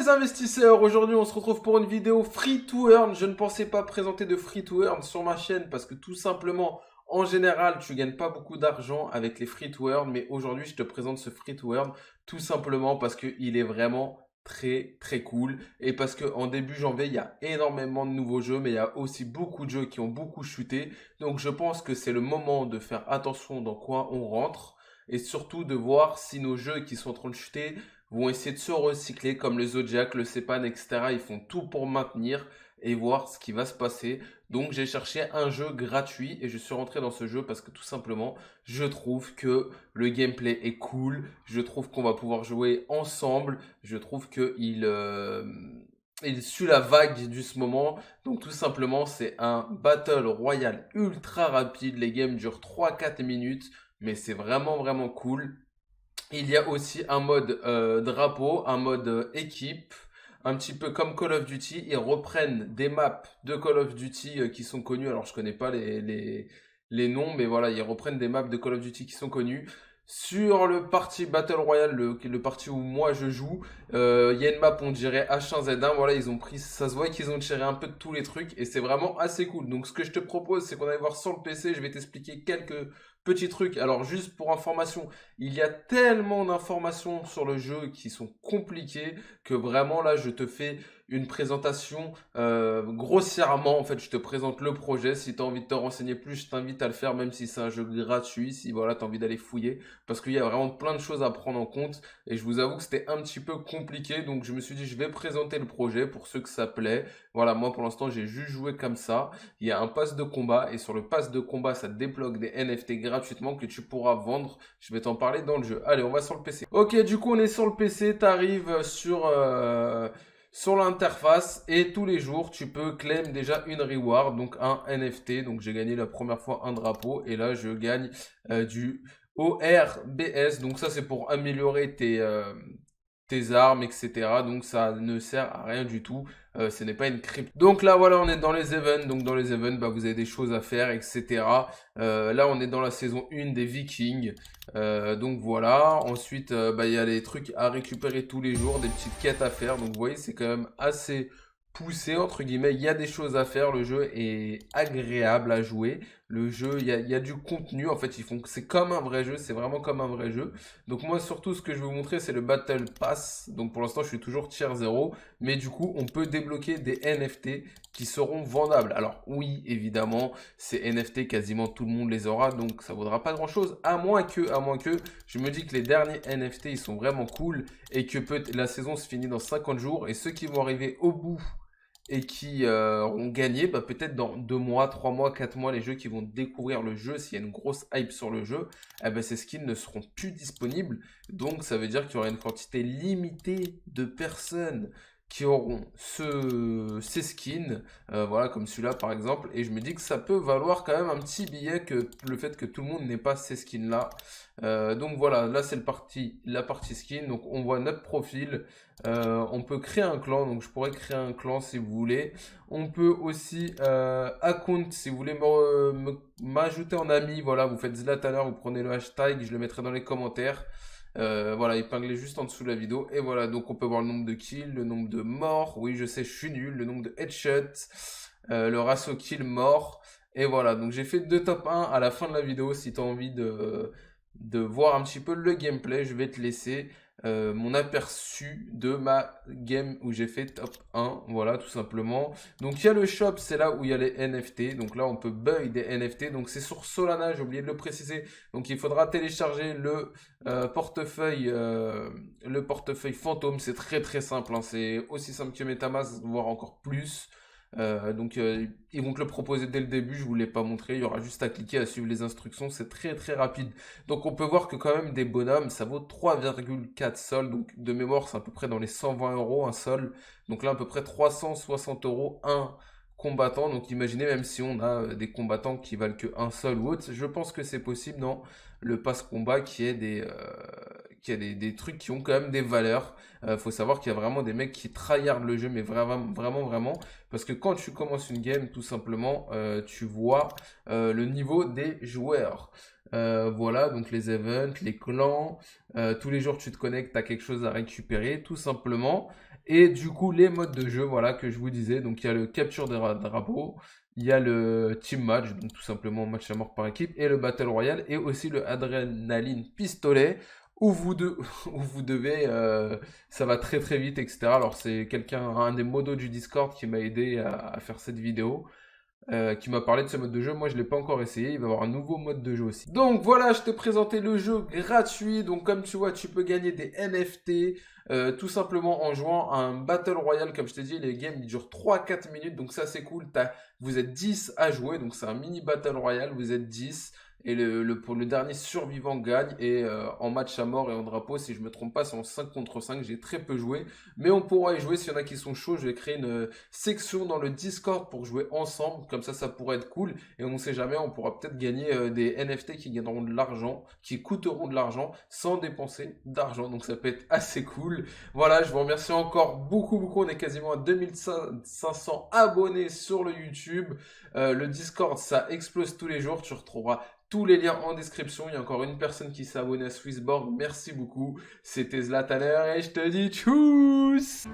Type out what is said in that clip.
les investisseurs, aujourd'hui on se retrouve pour une vidéo free to earn. Je ne pensais pas présenter de free to earn sur ma chaîne parce que tout simplement, en général, tu gagnes pas beaucoup d'argent avec les free to earn. Mais aujourd'hui, je te présente ce free to earn tout simplement parce qu'il est vraiment très très cool. Et parce qu'en début janvier, il y a énormément de nouveaux jeux, mais il y a aussi beaucoup de jeux qui ont beaucoup chuté. Donc je pense que c'est le moment de faire attention dans quoi on rentre. Et surtout de voir si nos jeux qui sont en train de chuter vont essayer de se recycler comme le Zodiac, le Sepan, etc. Ils font tout pour maintenir et voir ce qui va se passer. Donc j'ai cherché un jeu gratuit et je suis rentré dans ce jeu parce que tout simplement je trouve que le gameplay est cool, je trouve qu'on va pouvoir jouer ensemble, je trouve que il suit la vague du ce moment. Donc tout simplement c'est un Battle Royale ultra rapide, les games durent 3-4 minutes mais c'est vraiment vraiment cool. Il y a aussi un mode drapeau, un mode équipe, un petit peu comme Call of Duty. Ils reprennent des maps de Call of Duty qui sont connues. Alors je connais pas les noms, mais voilà, ils reprennent des maps de Call of Duty qui sont connues. Sur le parti Battle Royale, le parti où moi je joue, il y a une map, on dirait H1Z1. Voilà, ils ont pris, ça se voit qu'ils ont tiré un peu de tous les trucs et c'est vraiment assez cool. Donc ce que je te propose, c'est qu'on aille voir sur le PC. Je vais t'expliquer quelques petits trucs. Alors juste pour information, il y a tellement d'informations sur le jeu qui sont compliquées que vraiment là je te fais une présentation grossièrement. En fait, je te présente le projet. Si tu as envie de te renseigner plus, je t'invite à le faire, même si c'est un jeu gratuit. Si voilà, tu as envie d'aller fouiller, parce qu'il y a vraiment plein de choses à prendre en compte. Et je vous avoue que c'était un petit peu compliqué, donc je me suis dit je vais présenter le projet pour ceux que ça plaît. Voilà, moi pour l'instant j'ai juste joué comme ça. Il y a un pass de combat et sur le pass de combat, ça te débloque des NFT gratuitement que tu pourras vendre. Je vais t'en parler dans le jeu. Allez, on va sur le PC. Ok, du coup, on est sur le PC. T'arrives sur l'interface et tous les jours, tu peux claim déjà une reward, donc un NFT. Donc, j'ai gagné la première fois un drapeau et là, je gagne du ORBS. Donc, ça, c'est pour améliorer tes armes, etc. Donc ça ne sert à rien du tout. Ce n'est pas une crypto. Donc là, voilà, on est dans les events. Donc dans les events, bah, vous avez des choses à faire, etc. Là, on est dans la saison 1 des Vikings. Donc voilà. Ensuite, bah, il y a les trucs à récupérer tous les jours, des petites quêtes à faire. Donc vous voyez, c'est quand même assez poussé, entre guillemets. Il y a des choses à faire. Le jeu est agréable à jouer. Le jeu, il y a du contenu. En fait, c'est comme un vrai jeu. C'est vraiment comme un vrai jeu. Donc moi surtout ce que je vais vous montrer c'est le Battle Pass. Donc pour l'instant je suis toujours tier 0. Mais du coup on peut débloquer des NFT qui seront vendables. Alors oui évidemment ces NFT quasiment tout le monde les aura. Donc ça vaudra pas grand chose. À moins que je me dis que les derniers NFT ils sont vraiment cool. Et que la saison se finit dans 50 jours. Et ceux qui vont arriver au bout et qui ont gagné, bah, peut-être dans 2 mois, 3 mois, 4 mois, les jeux qui vont découvrir le jeu, s'il y a une grosse hype sur le jeu, eh ben, ces skins ne seront plus disponibles. Donc ça veut dire qu'il y aura une quantité limitée de personnes qui auront ces skins, voilà, comme celui-là par exemple, et je me dis que ça peut valoir quand même un petit billet que le fait que tout le monde n'ait pas ces skins-là. Donc voilà, là c'est la partie skin, donc on voit notre profil, on peut créer un clan, donc je pourrais créer un clan si vous voulez. On peut aussi account, si vous voulez m'ajouter en ami, voilà, vous faites Zlataner, vous prenez le hashtag, je le mettrai dans les commentaires. Voilà, épinglé juste en dessous de la vidéo. Et voilà, donc on peut voir le nombre de kills, le nombre de morts. Oui, je sais, je suis nul. Le nombre de headshots, le ratio kill mort. Et voilà, donc j'ai fait 2 top 1 à la fin de la vidéo. Si tu as envie de voir un petit peu le gameplay, je vais te laisser mon aperçu de ma game où j'ai fait top 1. Voilà, tout simplement. Donc il y a le shop, c'est là où il y a les NFT. Donc là, on peut buy des NFT. Donc c'est sur Solana, j'ai oublié de le préciser. Donc il faudra télécharger le portefeuille fantôme. C'est très très simple, hein. C'est aussi simple que MetaMask, voire encore plus. Donc ils vont te le proposer dès le début, je vous l'ai pas montré, il y aura juste à cliquer, à suivre les instructions, c'est très très rapide. Donc on peut voir que quand même des bonhommes, ça vaut 3,4 sols, donc de mémoire c'est à peu près dans les 120 euros un sol. Donc là à peu près 360 euros un combattant. Donc imaginez même si on a des combattants qui valent que un sol ou autre, je pense que c'est possible dans le pass combat qui a des trucs qui ont quand même des valeurs. Faut savoir qu'il y a vraiment des mecs qui tryhardent le jeu, mais vraiment, vraiment, vraiment. Parce que quand tu commences une game, tout simplement, tu vois le niveau des joueurs. Voilà, donc les events, les clans, tous les jours tu te connectes, tu as quelque chose à récupérer, tout simplement. Et du coup, les modes de jeu, voilà, que je vous disais. Donc, il y a le capture des drapeaux, il y a le team match, donc tout simplement match à mort par équipe, et le battle royale, et aussi le adrénaline pistolet, où où vous devez, ça va très très vite, etc. Alors, c'est un des modos du Discord qui m'a aidé à faire cette vidéo qui m'a parlé de ce mode de jeu. Moi, je ne l'ai pas encore essayé. Il va y avoir un nouveau mode de jeu aussi. Donc voilà, je t'ai présenté le jeu gratuit. Donc comme tu vois, tu peux gagner des NFT tout simplement en jouant à un Battle Royale. Comme je t'ai dit, les games ils durent 3-4 minutes. Donc ça, c'est cool. Vous êtes 10 à jouer. Donc c'est un mini Battle Royale. Vous êtes 10. Et pour le dernier survivant gagne. Et en match à mort et en drapeau, si je me trompe pas, c'est en 5 contre 5. J'ai très peu joué. Mais on pourra y jouer s'il y en a qui sont chauds. Je vais créer une section dans le Discord pour jouer ensemble. Comme ça pourrait être cool. Et on ne sait jamais, on pourra peut-être gagner des NFT qui gagneront de l'argent, qui coûteront de l'argent sans dépenser d'argent. Donc ça peut être assez cool. Voilà, je vous remercie encore beaucoup, beaucoup. On est quasiment à 2500 abonnés sur le YouTube. Le Discord, ça explose tous les jours. Tu retrouveras tous les liens en description. Il y a encore une personne qui s'est abonnée à Swissborg. Merci beaucoup. C'était Zlataner et je te dis tchuss.